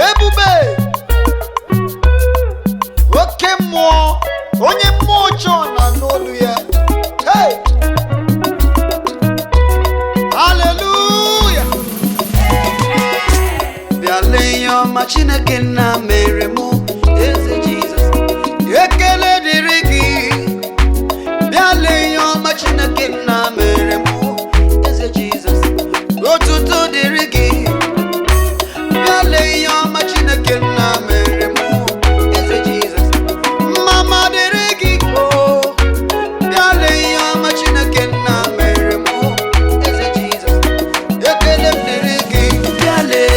ebube oke mmụọ onye mmụọ ọjọọ na n'olu ya. Hey! Hallelujah! Bịa lee ihe ọma Chineke nna mere mụ eze Jizọs, ekele dịrị gị. Bịa lee ihe ọma Chineke nna mere mụ eze Jizọs, otuto dịrị gị. Bịa lee ihe ọma Chineke nna mere mụ eze Jizọs, mama dịrị gị. Oh, bịa lee ihe ọma Chineke nna mere mụ eze Jizọs, ekele dịrị gị. Bịa lee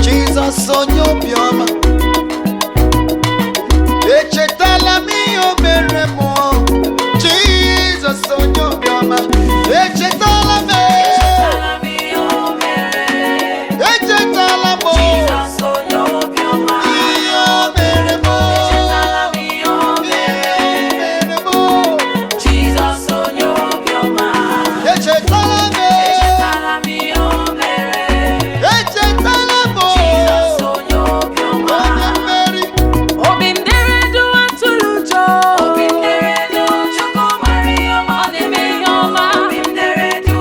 Jesus onye obiọma, echetala m ihe o mere m. Jesus onye obiọma, echetala m ihe o mere m. Jesus onye obiọma, ihe o mere m. Jesus onye obiọma, echetala m. Obi ndere du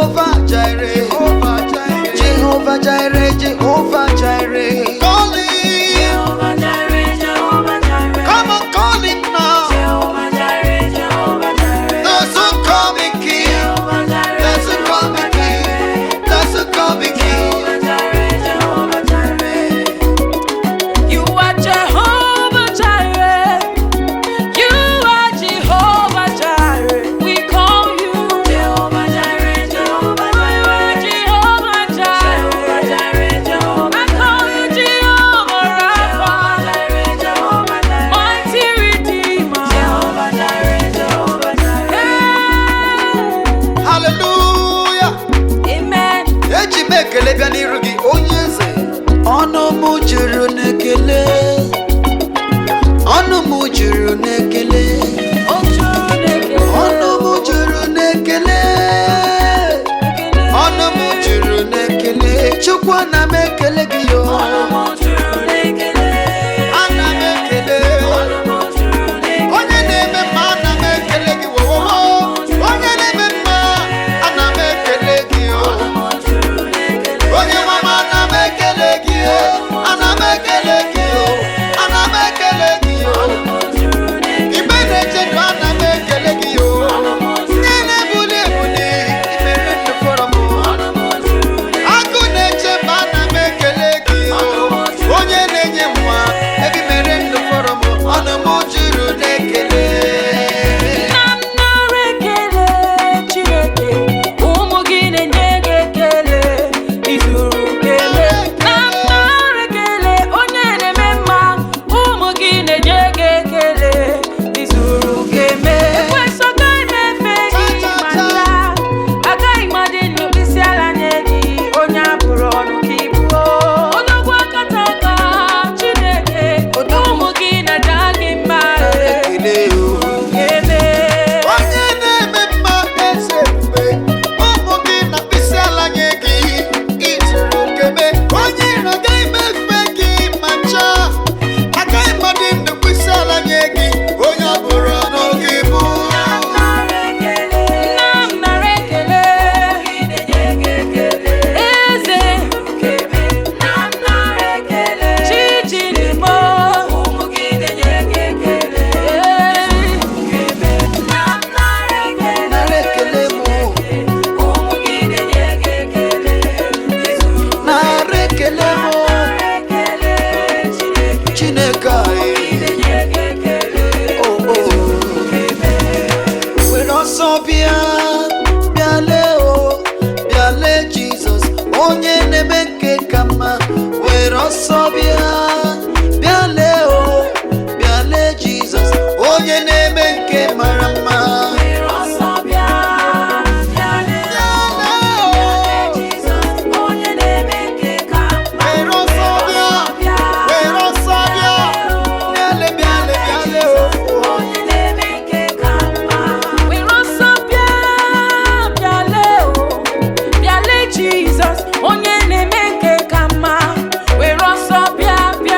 Jehovah Jireh, Jehovah Jireh, Jehovah Jireh. Call him. Jehovah Jireh, Jehovah Jireh. Come on, call him now. Jehovah Jireh, Jehovah Jireh. The soon coming King. Jehovah Jireh, The soon coming King. The soon coming King. Jehovah Jireh, Jehovah Jireh. You are Jehovah Jireh. You are Jehovah Jireh. We call you Jehovah Jireh, Jehovah Jireh. Jehovah Jireh, Jehovah Jireh. I call you Jehovah Rapha, Jehovah Jireh, mighty Redeemer, Jehovah Jireh, Jehovah Jireh. Hallelujah. Amen. Eji m ekele bịa n'iru gị onye eze. Ọnụ m juru n'ekele. Ọnụ m juru n'ekele. Ọnụ m juru n'ekele. Ọnụ m juru n'ekele. Chukwu ana m ekele gị yo. Ana m ekele. Onye na-eme mma ana m ekele gị wowowo. Onye na-eme mma ana m ekele gị yo. Onye mama ana m ekele gị yo. Ana m ekele gị yo. Ana m ekele gị yo. Ibe na-eche ndụ ana m ekele gị yo. Ndị na-ebuli ebuli imere ndụ fọrọ m. Agụ na-eche mba ana m ekele gị yo. Onye na-enye nwa ebe imere ndụ fọrọ m. Ọnụ m juru n'ekele. Onye na-eme nke ka mma were ọsọ bịa bịa lee o bịa lee Jizọs onye na-eme nke mara mma were ọsọ bịa bịa lee Jizọs onye na-eme nke ka mma were ọsọ bịa were ọsọ bịa bịa lee bịa lee onye na-eme nke ka mma were ọsọ bịa bịa lee o bịa lee Jizọs onye na-eme nke ka mma were ọsọ bịa bịa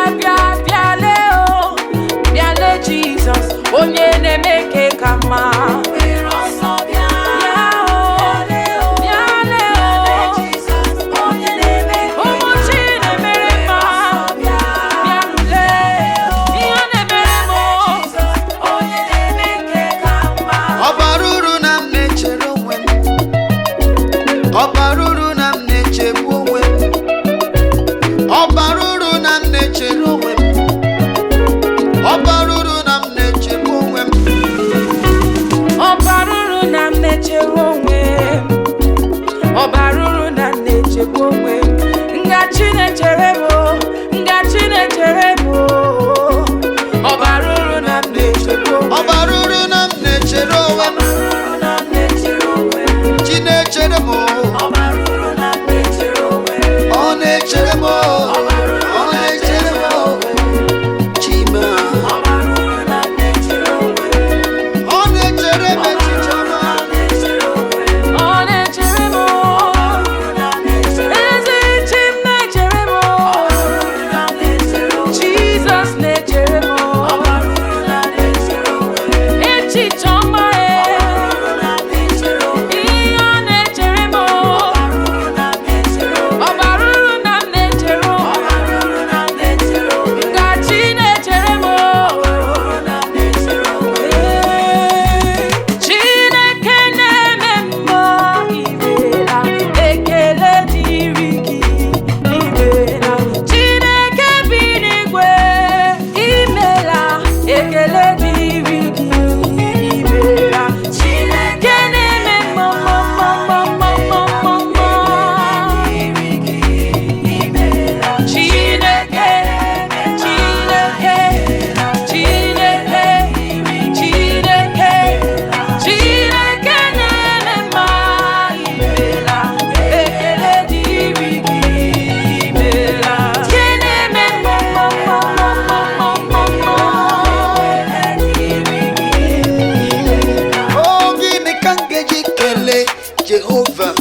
kele Jehova?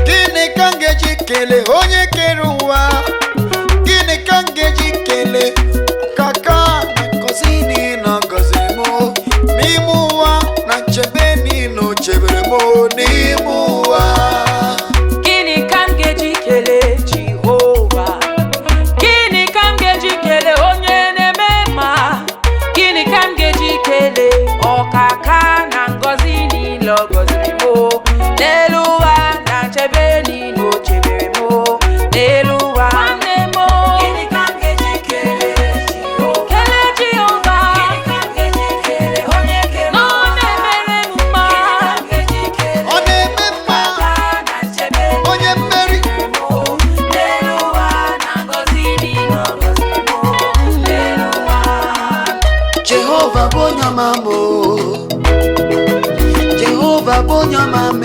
Gịnị ka m ga-eji kele onye kere ụwa? Gịnị ka m ga-eji kele ọkaka na ngọzi niile ọ gọziri m n'ime ụwa na nchebe niile o chebere m n'ime ụwa? Gịnị ka m ga-eji kele Jehova? Gịnị ka m ga-eji kele onye na-eme mma? Gịnị ka m ga-eji kele ọkaka na ngọzi niile ọ gọziri m n'elu ụwa na nchebe niile o chebere m n'elu ụwa? Nwanne m, gịnị ka m ga-eji kele Jehova? Kele Jehova. Gịnị ka m ga-eji kele onye kere ụwa? Na ọ na-emere m mma. Gịnị ka m ga-eji kele Ọ na-eme mma, ọkaka na nchebe onye mmeri. n'elu ụwa na ngọzi niile ọ gọziri m n'elu ụwa? Jehova bụ onye ọma m, Jehova bụ onye ọma m.